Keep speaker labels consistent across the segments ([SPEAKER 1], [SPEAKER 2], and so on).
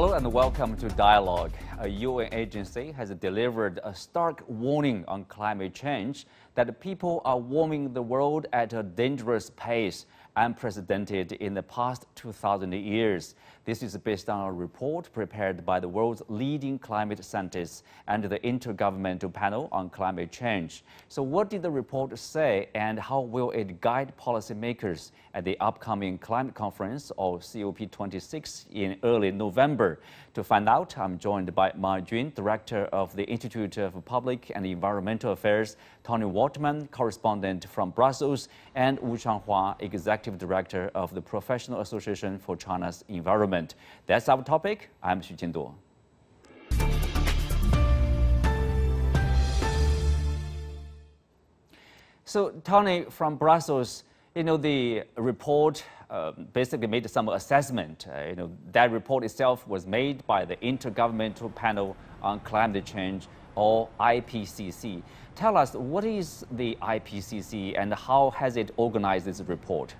[SPEAKER 1] Hello and welcome to Dialogue. A UN agency has delivered a stark warning on climate change that people are warming the world at a dangerous pace, unprecedented in the past 2,000 years. This is based on a report prepared by the world's leading climate scientists and the Intergovernmental Panel on Climate Change. So what did the report say and how will it guide policymakers at the upcoming climate conference or COP26 in early November? To find out, I'm joined by Ma Jun, Director of the Institute of Public and Environmental Affairs, Tony Waltman, correspondent from Brussels, and Wu Changhua, Executive Director of the Professional Association for China's Environment. That's our topic. I'm Xu Jianduo. So, Tony, from Brussels, the report basically made some assessment. That report itself was made by the Intergovernmental Panel on Climate Change, or IPCC. Tell us, what is the IPCC and how has it organized this report?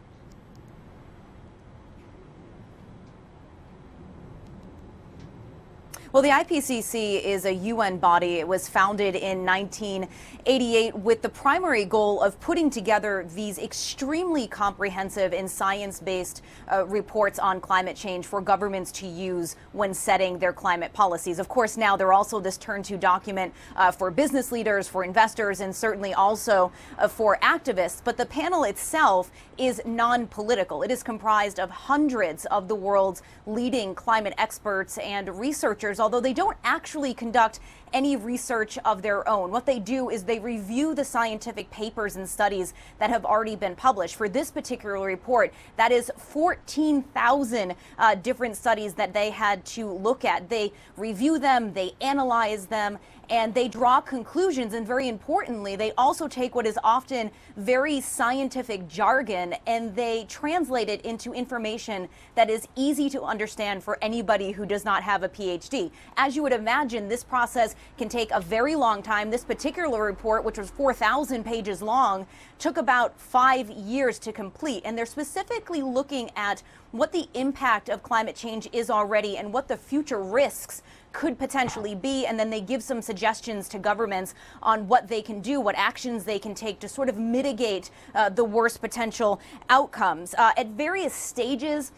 [SPEAKER 2] Well, the IPCC is a UN body. It was founded in 1988 with the primary goal of putting together these extremely comprehensive and science-based reports on climate change for governments to use when setting their climate policies. Of course, now they're also this turn-to document for business leaders, for investors, and certainly also for activists. But the panel itself is non-political. It is comprised of hundreds of the world's leading climate experts and researchers, although they don't actually conduct any research of their own. What they do is they review the scientific papers and studies that have already been published. For this particular report, that is 14,000 different studies that they had to look at. They review them, they analyze them, and they draw conclusions. And very importantly, they also take what is often very scientific jargon and they translate it into information that is easy to understand for anybody who does not have a PhD. As you would imagine, this process can take a very long time. This particular report, which was 4,000 pages long, took about 5 years to complete. And they're specifically looking at what the impact of climate change is already and what the future risks could potentially be, and then they give some suggestions to governments on what they can do, what actions they can take to sort of mitigate the worst potential outcomes. At various stages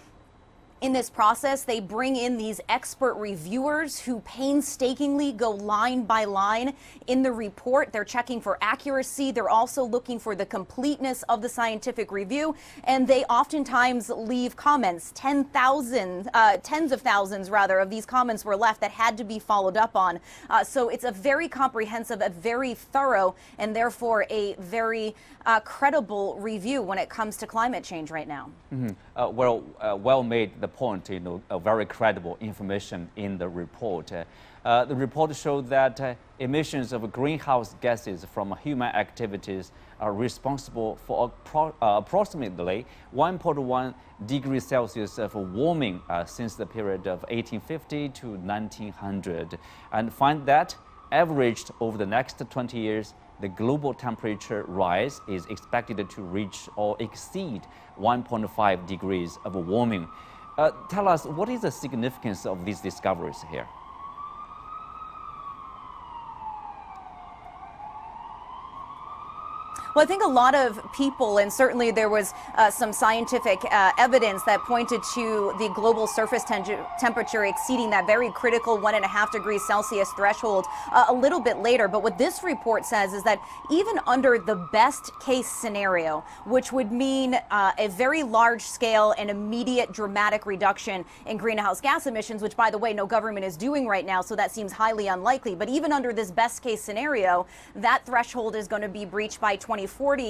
[SPEAKER 2] in this process, they bring in these expert reviewers who painstakingly go line by line in the report. They're checking for accuracy. They're also looking for the completeness of the scientific review. And they oftentimes leave comments. Tens of thousands of these comments were left that had to be followed up on. So it's a very comprehensive, a very thorough, and therefore a very credible review when it comes to climate change right now.
[SPEAKER 1] Mm-hmm. Well made. The point, very credible information in the report. The report showed that emissions of greenhouse gases from human activities are responsible for approximately 1.1 degrees Celsius of warming since the period of 1850 to 1900, and find that averaged over the next 20 years, the global temperature rise is expected to reach or exceed 1.5 degrees of warming. Tell us, what is the significance of these discoveries here?
[SPEAKER 2] Well, I think a lot of people, and certainly there was some scientific evidence that pointed to the global surface temperature exceeding that very critical 1.5 degrees Celsius threshold a little bit later. But what this report says is that even under the best case scenario, which would mean a very large scale and immediate dramatic reduction in greenhouse gas emissions, which, by the way, no government is doing right now, so that seems highly unlikely. But even under this best case scenario, that threshold is going to be breached by 2040,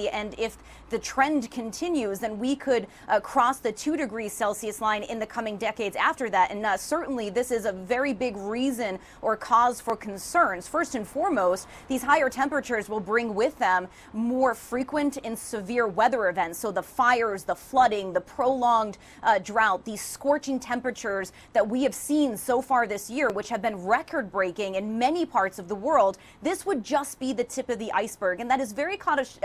[SPEAKER 2] and if the trend continues, then we could cross the 2 degrees Celsius line in the coming decades after that. And certainly this is a very big reason or cause for concerns. First and foremost, these higher temperatures will bring with them more frequent and severe weather events. So the fires, the flooding, the prolonged drought, these scorching temperatures that we have seen so far this year, which have been record-breaking in many parts of the world, this would just be the tip of the iceberg. And that is very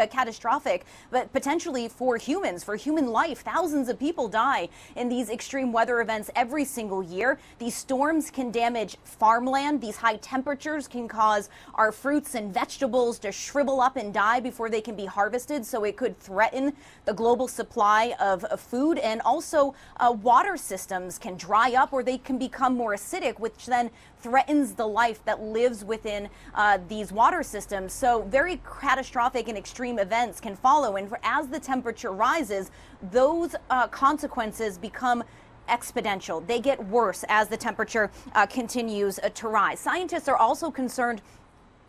[SPEAKER 2] catastrophic, but potentially for humans, for human life. Thousands of people die in these extreme weather events every single year. These storms can damage farmland. These high temperatures can cause our fruits and vegetables to shrivel up and die before they can be harvested. So it could threaten the global supply of food, and also water systems can dry up or they can become more acidic, which then threatens the life that lives within these water systems. So very catastrophic and extreme events can follow. And as the temperature rises, those consequences become exponential. They get worse as the temperature continues to rise. Scientists are also concerned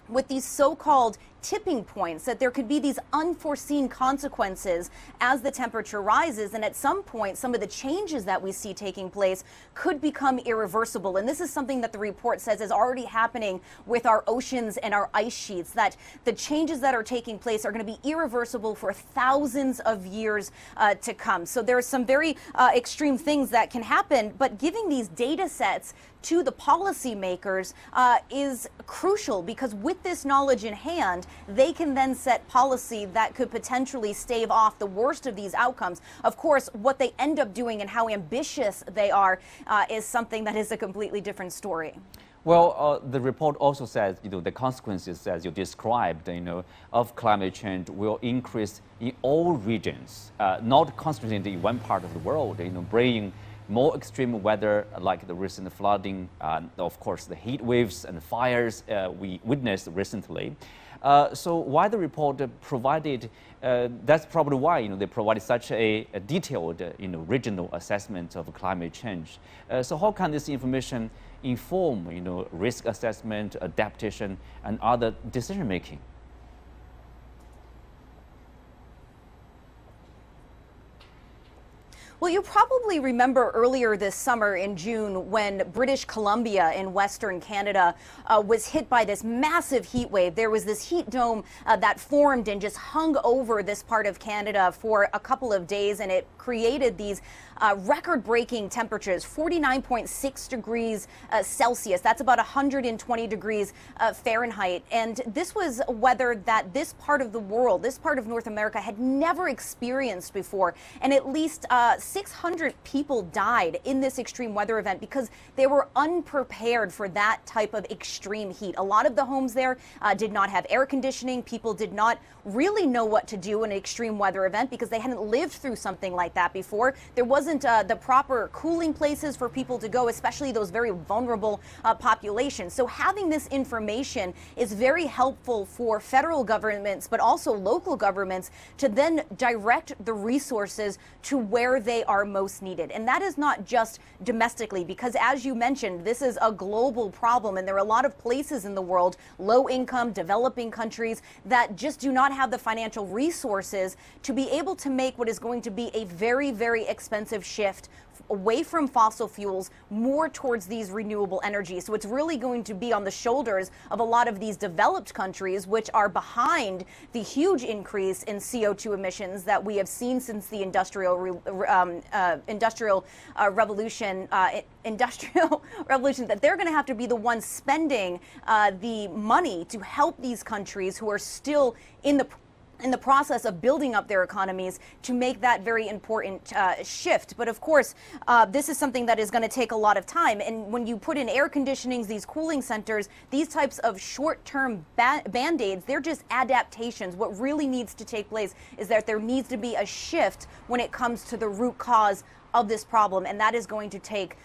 [SPEAKER 2] with these so-called tipping points, that there could be these unforeseen consequences as the temperature rises, and at some point some of the changes that we see taking place could become irreversible. And this is something that the report says is already happening with our oceans and our ice sheets, that the changes that are taking place are going to be irreversible for thousands of years to come. So there are some very extreme things that can happen, but giving these data sets to the policymakers is crucial, because with this knowledge in hand, they can then set policy that could potentially stave off the worst of these outcomes. Of course, what they end up doing and how ambitious they are is something that is a completely different story.
[SPEAKER 1] Well, the report also says, the consequences, as you described, of climate change will increase in all regions, not concentrated in one part of the world, bringing more extreme weather like the recent flooding, of course, the heat waves and fires we witnessed recently. So why the report provided, that's probably why they provided such a detailed regional assessment of climate change. So how can this information inform risk assessment, adaptation, and other decision making?
[SPEAKER 2] Well, you probably remember earlier this summer in June when British Columbia in Western Canada was hit by this massive heat wave. There was this heat dome that formed and just hung over this part of Canada for a couple of days, and it created these record-breaking temperatures, 49.6 degrees Celsius. That's about 120 degrees Fahrenheit. And this was weather that this part of the world, this part of North America, had never experienced before. And at least 600 people died in this extreme weather event because they were unprepared for that type of extreme heat. A lot of the homes there did not have air conditioning. People did not really know what to do in an extreme weather event because they hadn't lived through something like that before. There wasn't the proper cooling places for people to go, especially those very vulnerable populations. So having this information is very helpful for federal governments, but also local governments, to then direct the resources to where they are most needed. And that is not just domestically, because as you mentioned, this is a global problem, and there are a lot of places in the world, low income, developing countries, that just do not have the financial resources to be able to make what is going to be a very, very expensive shift away from fossil fuels, more towards these renewable energies. So it's really going to be on the shoulders of a lot of these developed countries, which are behind the huge increase in CO2 emissions that we have seen since the industrial revolution, that they're going to have to be the ones spending the money to help these countries who are still in the process of building up their economies to make that very important shift. But of course, this is something that is going to take a lot of time. And when you put in air conditionings, these cooling centers, these types of short-term band-aids, they're just adaptations. What really needs to take place is that there needs to be a shift when it comes to the root cause of this problem, and that is going to take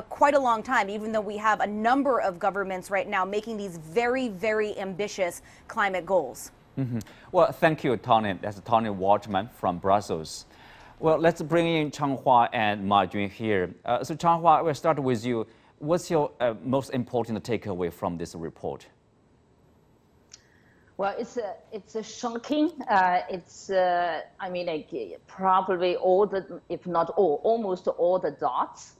[SPEAKER 2] quite a long time, even though we have a number of governments right now making these very, very ambitious climate goals.
[SPEAKER 1] Mm-hmm. Well, thank you, Tony. That's Tony Waldman from Brussels. Well, let's bring in Changhua and Ma Jun here. So Changhua, we'll start with you. What's your most important takeaway from this report?
[SPEAKER 3] Well, it's a shocking. I mean, like probably all the, if not all, almost all the dots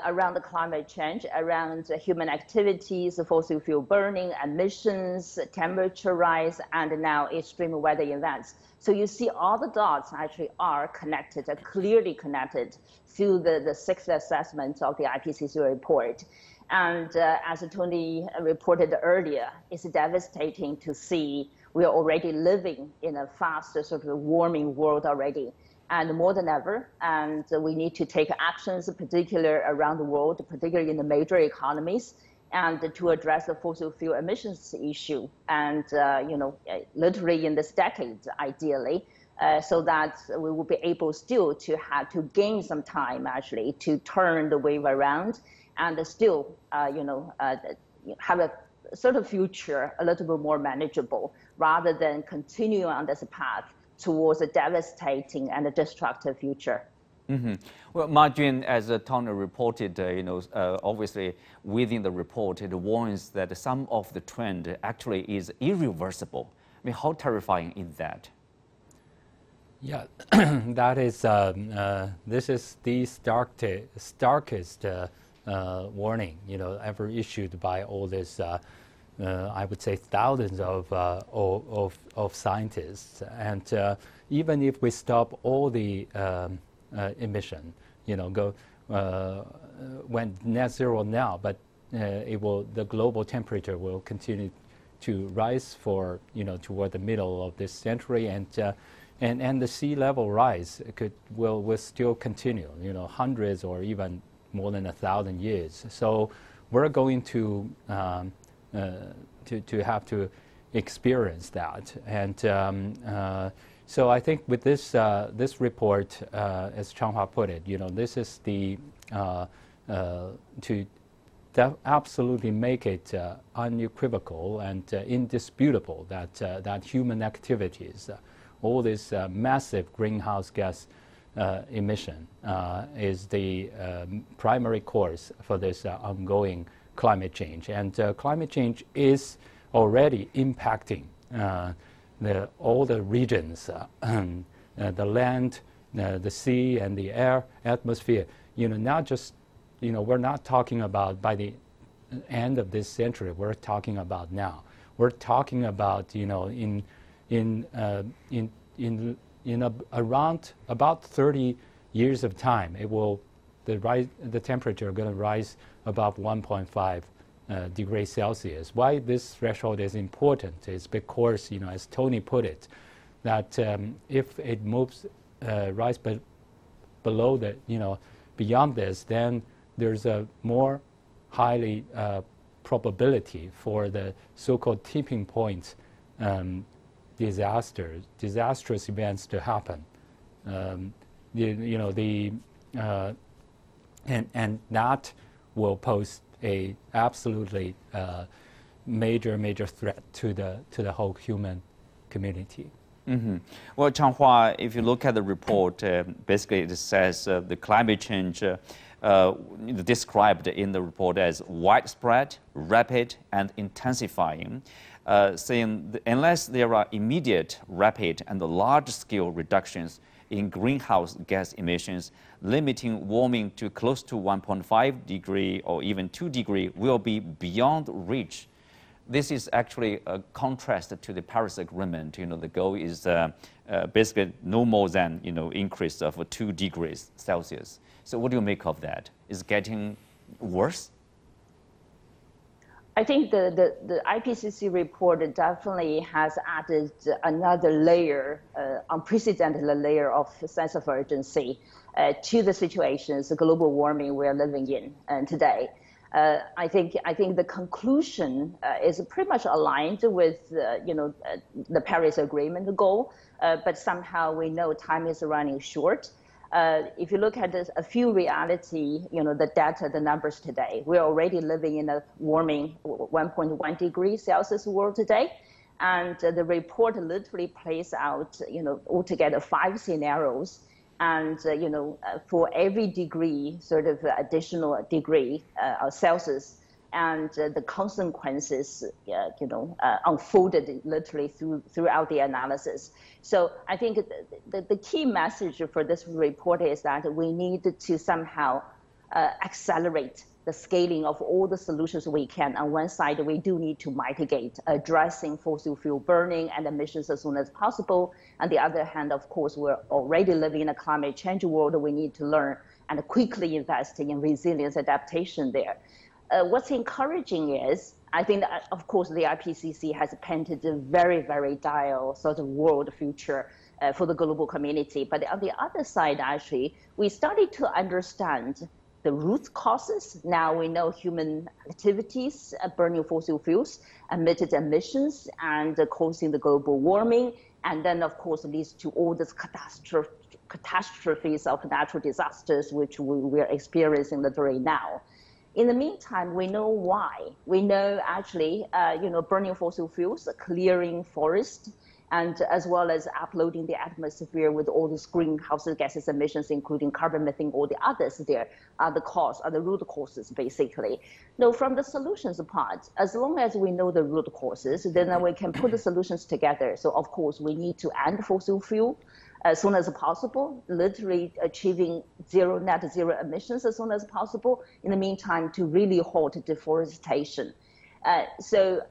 [SPEAKER 3] around the climate change, around human activities, fossil fuel burning, emissions, temperature rise, and now extreme weather events. So you see all the dots actually are connected, clearly connected through the sixth assessment of the IPCC report. And as Tony reported earlier, it's devastating to see we are already living in a fast sort of warming world already, and more than ever. And we need to take actions, particularly around the world, particularly in the major economies, and to address the fossil fuel emissions issue. And literally in this decade, ideally, so that we will be able still to gain some time actually to turn the wave around and still have a sort of future a little bit more manageable, rather than continue on this path towards a devastating and a destructive future.
[SPEAKER 1] Mm-hmm. Well, Marjun, as Tony reported, obviously within the report, it warns that some of the trend actually is irreversible. I mean, how terrifying is that?
[SPEAKER 4] Yeah, that is, this is the starkest warning, ever issued by all this, I would say, thousands of scientists. And even if we stop all the emission, went net zero now, but the global temperature will continue to rise for, toward the middle of this century, and the sea level rise will still continue, hundreds or even more than 1,000 years. So we're going to have to experience that. And so I think with this this report, as Changhua put it, this is the to absolutely make it unequivocal and indisputable that human activities, all this massive greenhouse gas emission is the primary cause for this ongoing climate change. And climate change is already impacting all the regions, the land, the sea, and the air, atmosphere. Not just, we're not talking about by the end of this century. We're talking about now. We're talking about, around about 30 years of time, the temperature going to rise above 1.5 degrees Celsius. Why this threshold is important is because, as Tony put it, that if it moves, rise below the, beyond this, then there's a more highly probability for the so-called tipping point disastrous events to happen. And that will pose a absolutely major threat to the whole human community.
[SPEAKER 1] Mm-hmm. Well, Changhua, if you look at the report, basically it says the climate change described in the report as widespread, rapid, and intensifying. Saying unless there are immediate, rapid, and large-scale reductions in greenhouse gas emissions, limiting warming to close to 1.5 degree or even 2 degree will be beyond reach. This is actually a contrast to the Paris Agreement. The goal is basically no more than increase of 2 degrees Celsius. So what do you make of that? Is it getting worse?
[SPEAKER 3] I think the IPCC report definitely has added another layer, unprecedented layer of sense of urgency to the situations, the global warming we're living in today. I think the conclusion is pretty much aligned with the Paris Agreement goal, but somehow we know time is running short. If you look at a few reality, the data, the numbers today, we're already living in a warming 1.1 degrees Celsius world today. And the report literally plays out, altogether 5 scenarios. And, for every degree, sort of additional degree of Celsius, and the consequences, unfolded literally throughout the analysis. So I think the key message for this report is that we need to somehow accelerate the scaling of all the solutions we can. On one side, we do need to mitigate addressing fossil fuel burning and emissions as soon as possible. On the other hand, of course, we're already living in a climate change world. We need to learn and quickly invest in resilience adaptation there. what's encouraging is, I think that, of course, the IPCC has painted a very, very dire sort of world future for the global community. But on the other side, actually, we started to understand the root causes. Now we know human activities, burning fossil fuels, emitted emissions, and causing the global warming. And then, of course, leads to all these catastrophes of natural disasters, which we are experiencing literally now. In the meantime, we know why. We know actually, burning fossil fuels, clearing forests, and as well as uploading the atmosphere with all these greenhouse gases emissions, including carbon, methane, all the others there are the root causes, basically. Now, from the solutions part, as long as we know the root causes, then we can put the solutions together. So, of course, we need to end fossil fuel as soon as possible, literally achieving net zero emissions as soon as possible. In the meantime, to really halt deforestation. So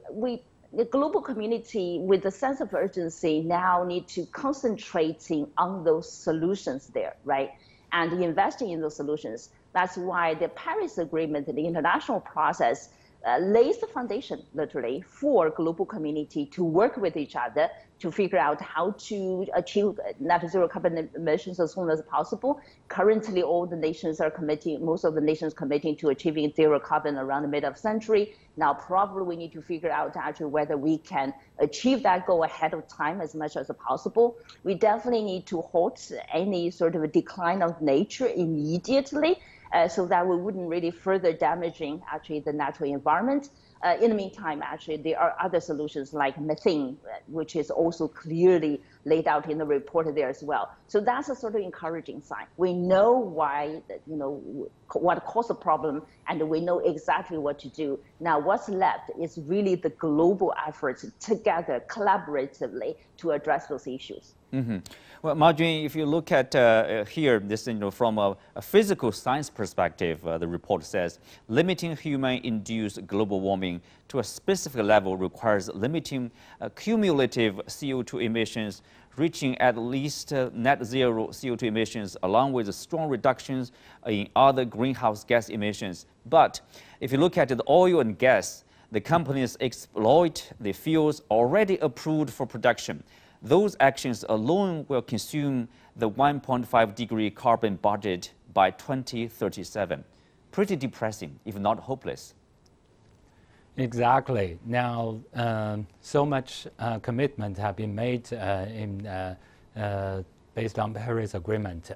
[SPEAKER 3] the global community, with a sense of urgency, now need to concentrating on those solutions there, right? And investing in those solutions. That's why the Paris Agreement, the international process, lays the foundation, literally, for global community to work with each other to figure out how to achieve net zero carbon emissions as soon as possible. Currently, all the nations are committing, most of the nations committing to achieving zero carbon around the mid of century. Now, probably we need to figure out actually whether we can achieve that goal ahead of time as much as possible. We definitely need to halt any sort of a decline of nature immediately, so that we wouldn't really further damaging actually the natural environment. In the meantime, actually, there are other solutions like methane, which is also clearly laid out in the report there as well. So that's a sort of encouraging sign. We know why, what caused the problem, and we know exactly what to do. Now, what's left is really the global efforts together, collaboratively, to address those issues.
[SPEAKER 1] Mm-hmm. Well, Marjorie, if you look at here, this from a physical science perspective, the report says limiting human-induced global warming to a specific level requires limiting cumulative CO2 emissions, reaching at least net zero CO2 emissions, along with strong reductions in other greenhouse gas emissions. But if you look at the oil and gas, the companies exploit the fuels already approved for production. Those actions alone will consume the 1.5-degree carbon budget by 2037. Pretty depressing, if not hopeless.
[SPEAKER 4] Exactly. Now, so much commitment have been made based on Paris Agreement.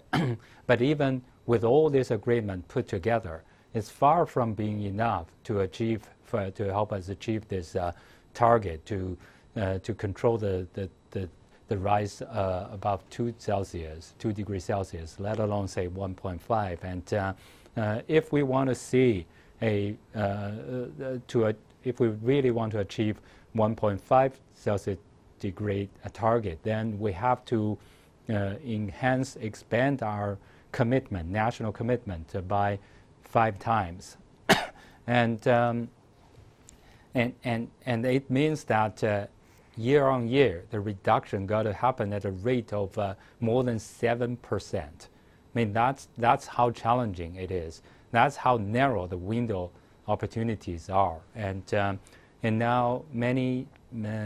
[SPEAKER 4] But even with all this agreement put together, it's far from being enough to help us achieve this target to control the rise above 2 degrees Celsius, let alone say 1.5. And if we want to see if we really want to achieve 1.5 Celsius degree target, then we have to expand our commitment, national commitment, by 5 times. And it means that year on year, the reduction got to happen at a rate of more than 7%. I mean, that's how challenging it is. That's how narrow the window opportunities are. And now many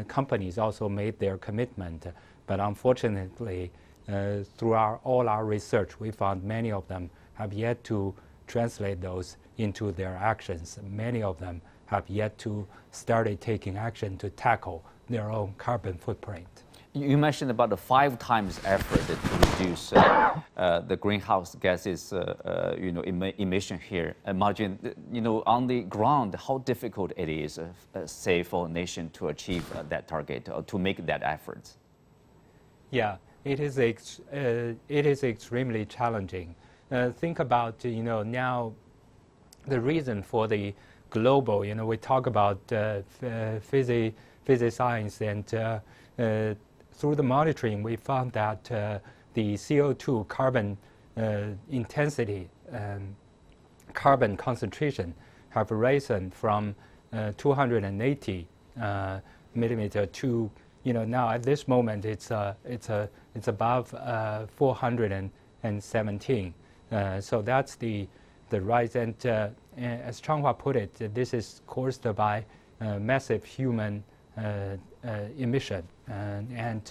[SPEAKER 4] companies also made their commitment, but unfortunately, through all our research, we found many of them have yet to translate those into their actions. Many of them have yet to start taking action to tackle their own carbon footprint.
[SPEAKER 1] You mentioned about the 5 times effort to reduce the greenhouse gases, emission here. Marjorie, on the ground, how difficult it is, say, for a nation to achieve that target or to make that effort?
[SPEAKER 4] Yeah, it is extremely challenging. Think about, now the reason for the global, we talk about physics science, and through the monitoring, we found that the CO2 carbon intensity, carbon concentration have risen from 280 millimeter to, now at this moment it's above 417. So that's the rise, as Changhua put it, this is caused by massive human emission, and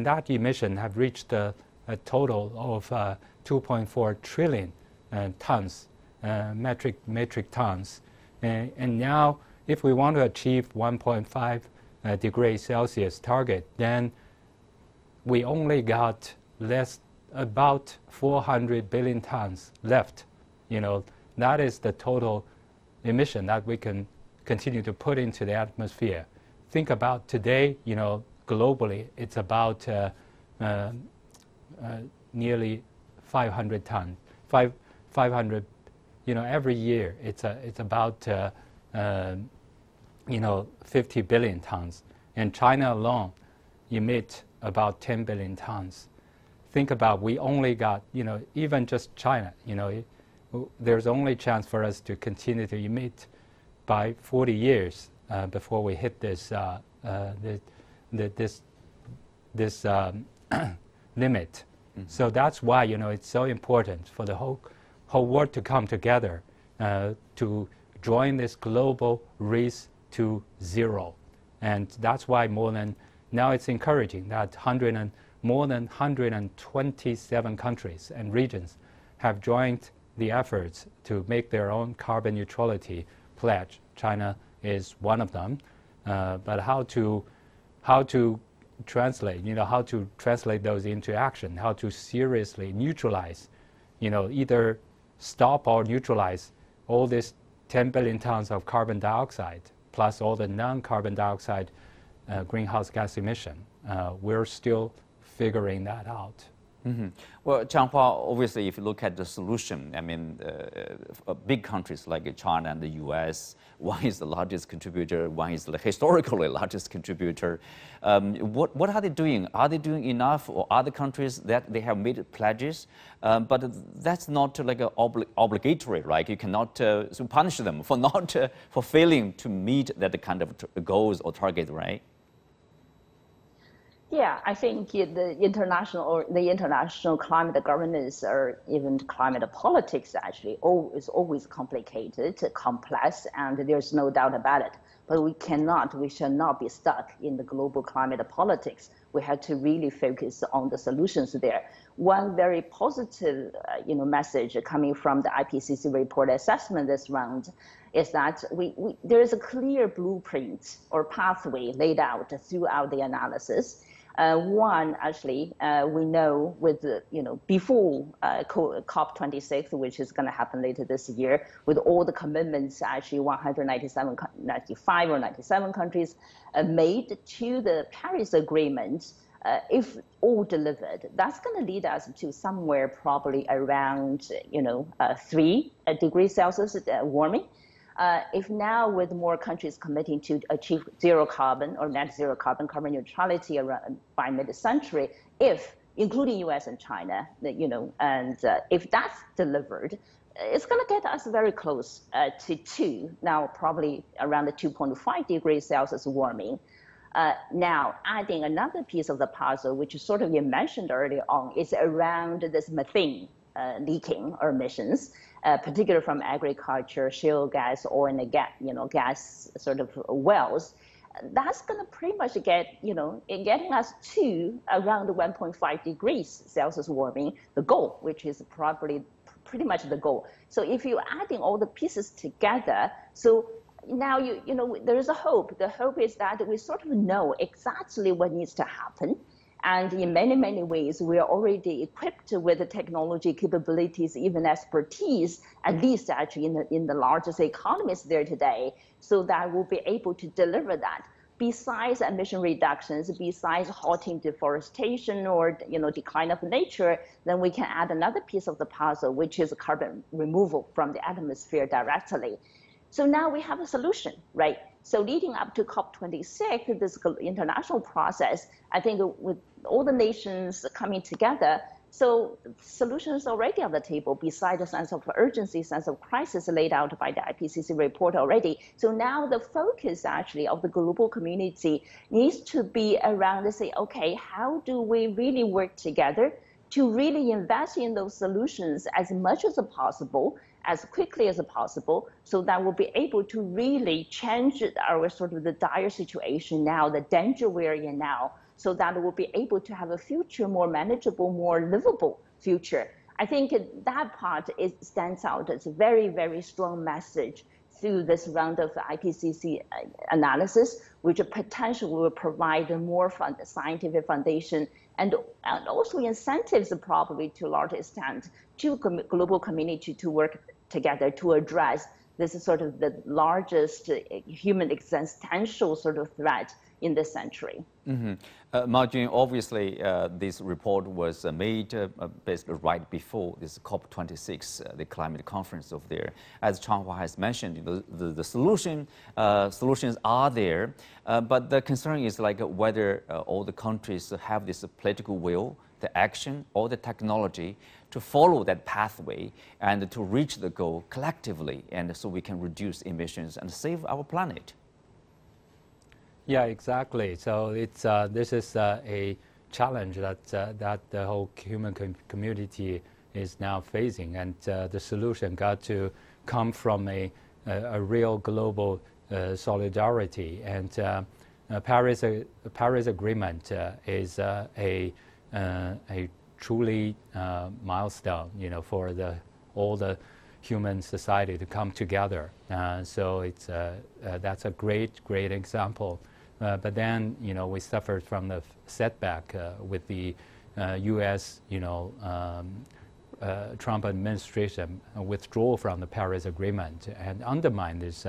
[SPEAKER 4] that emission have reached a total of 2.4 trillion tons, metric tons, and now if we want to achieve 1.5 degrees Celsius target, then we only got about 400 billion tons left. That is the total emission that we can continue to put into the atmosphere. Think about today, globally, it's about nearly 500 tons. 500, every year it's about 50 billion tons, and China alone emit about 10 billion tons. Think about, we only got, even just China, there's only chance for us to continue to emit by 40 years before we hit this limit. Mm-hmm. So that's why, it's so important for the whole world to come together to join this global race to zero. And that's why now it's encouraging that more than 127 countries and regions have joined the efforts to make their own carbon neutrality pledge. China is one of them. But how to translate, how to translate those into action, how to seriously neutralize, either stop or neutralize all this 10 billion tons of carbon dioxide, plus all the non-carbon dioxide greenhouse gas emission. We're still figuring that out.
[SPEAKER 1] Mm-hmm. Well, Changhua, obviously, if you look at the solution, big countries like China and the US, one is the largest contributor, one is the historically largest contributor. What are they doing? Are they doing enough, or other countries that they have made pledges? But that's not like obligatory, right? You cannot punish them for not for failing to meet that kind of goals or target, right?
[SPEAKER 3] Yeah, I think the international climate governance, or even climate politics, actually is always complicated, complex, and there's no doubt about it. But we shall not be stuck in the global climate politics. We have to really focus on the solutions there. One very positive, message coming from the IPCC report assessment this round is that there is a clear blueprint or pathway laid out throughout the analysis. One, actually, we know with before COP26, which is going to happen later this year, with all the commitments, actually 95 or 97 countries made to the Paris Agreement, if all delivered, that's going to lead us to somewhere probably around 3 degrees Celsius warming. If now with more countries committing to achieve zero carbon or net zero carbon neutrality by mid-century, including US and China, if that's delivered, it's going to get us very close to 2, now probably around the 2.5 degrees Celsius warming. Now, adding another piece of the puzzle, which sort of you mentioned earlier on, is around this methane leaking or emissions, particularly from agriculture, shale gas, oil and gas sort of wells. That's going to pretty much getting us to around 1.5 degrees Celsius warming, the goal, which is probably pretty much the goal. So if you're adding all the pieces together, so now there is a hope. The hope is that we sort of know exactly what needs to happen. And in many, many ways, we are already equipped with the technology capabilities, even expertise, at least actually in the largest economies there today, so that we'll be able to deliver that. Besides emission reductions, besides halting deforestation or decline of nature, then we can add another piece of the puzzle, which is carbon removal from the atmosphere directly. So now we have a solution, right? So leading up to COP26, this international process, I think with all the nations coming together, so solutions already on the table, besides the sense of urgency, sense of crisis laid out by the IPCC report already. So now the focus actually of the global community needs to be around to say, okay, how do we really work together to really invest in those solutions as much as possible, as quickly as possible, so that we'll be able to really change our sort of the dire situation now, the danger we're in now, so that we'll be able to have a future more manageable, more livable future. I think that part stands out as a very, very strong message through this round of IPCC analysis, which potentially will provide a more scientific foundation and also incentives probably to a large extent to global community to work together to address this is sort of the largest human existential sort of threat in this century.
[SPEAKER 1] Marjun, obviously this report was made basically right before this COP26, the climate conference over there. As Changhua has mentioned, the solutions are there, but the concern is like whether all the countries have this political will, the action, or the technology to follow that pathway and to reach the goal collectively, and so we can reduce emissions and save our planet.
[SPEAKER 4] Yeah, exactly. So it's this is a challenge that the whole human community is now facing, and the solution got to come from a real global solidarity. And Paris Agreement is a truly milestone, for all the human society to come together. So it's that's a great example. But then, we suffered from the setback with the U.S., Trump administration withdrawal from the Paris Agreement and undermine this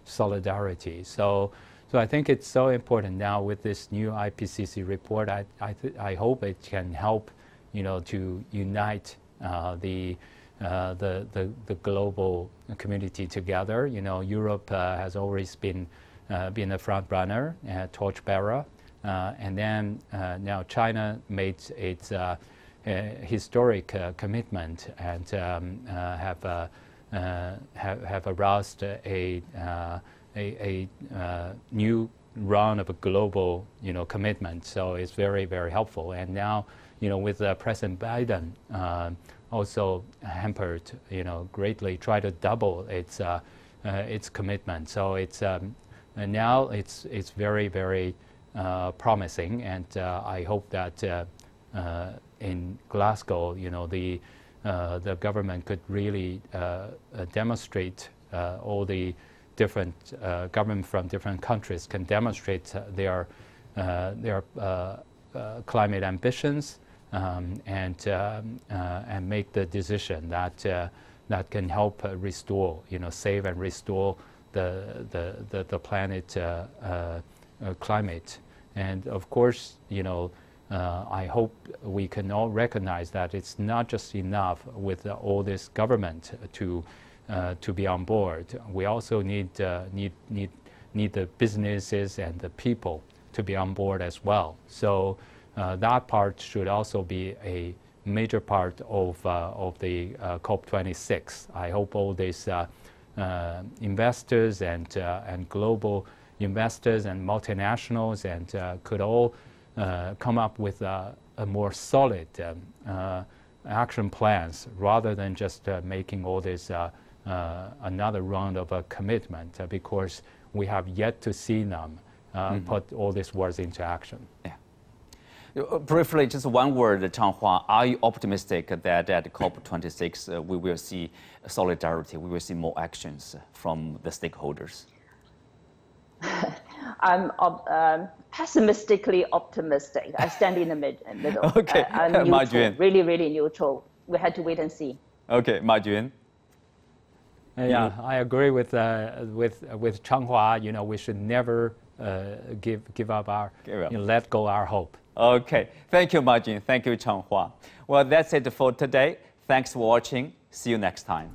[SPEAKER 4] solidarity. So I think it's so important now with this new IPCC report. I hope it can help, to unite the global community together. Europe has always been a front runner, torchbearer, and then now China made its historic commitment and have aroused a new round of a global commitment. So it's very helpful. And now with President Biden also hampered greatly, try to double its commitment. So it's and now it's very promising, and I hope that in Glasgow, the government could really demonstrate all the different governments from different countries can demonstrate their climate ambitions and make the decision that can help restore, save and restore the planet climate. And of course, I hope we can all recognize that it's not just enough with all this government to be on board. We also need the businesses and the people to be on board as well. So that part should also be a major part of the COP26. I hope all these investors and global investors and multinationals and could all come up with a more solid action plans rather than just making all this another round of a commitment, because we have yet to see them put all these words into action.
[SPEAKER 1] Yeah. Briefly, just one word, Changhua. Are you optimistic that at COP26 we will see solidarity, we will see more actions from the stakeholders?
[SPEAKER 3] I'm pessimistically optimistic. I stand in the middle.
[SPEAKER 1] Okay,
[SPEAKER 3] I'm neutral,
[SPEAKER 1] Marjun.
[SPEAKER 3] really neutral. We had to wait and see.
[SPEAKER 1] Okay, Marjun.
[SPEAKER 4] Yeah, I agree with Changhua. We should never give up our, let go our hope.
[SPEAKER 1] Okay, thank you, Marjun. Thank you, Changhua. Well, that's it for today. Thanks for watching. See you next time.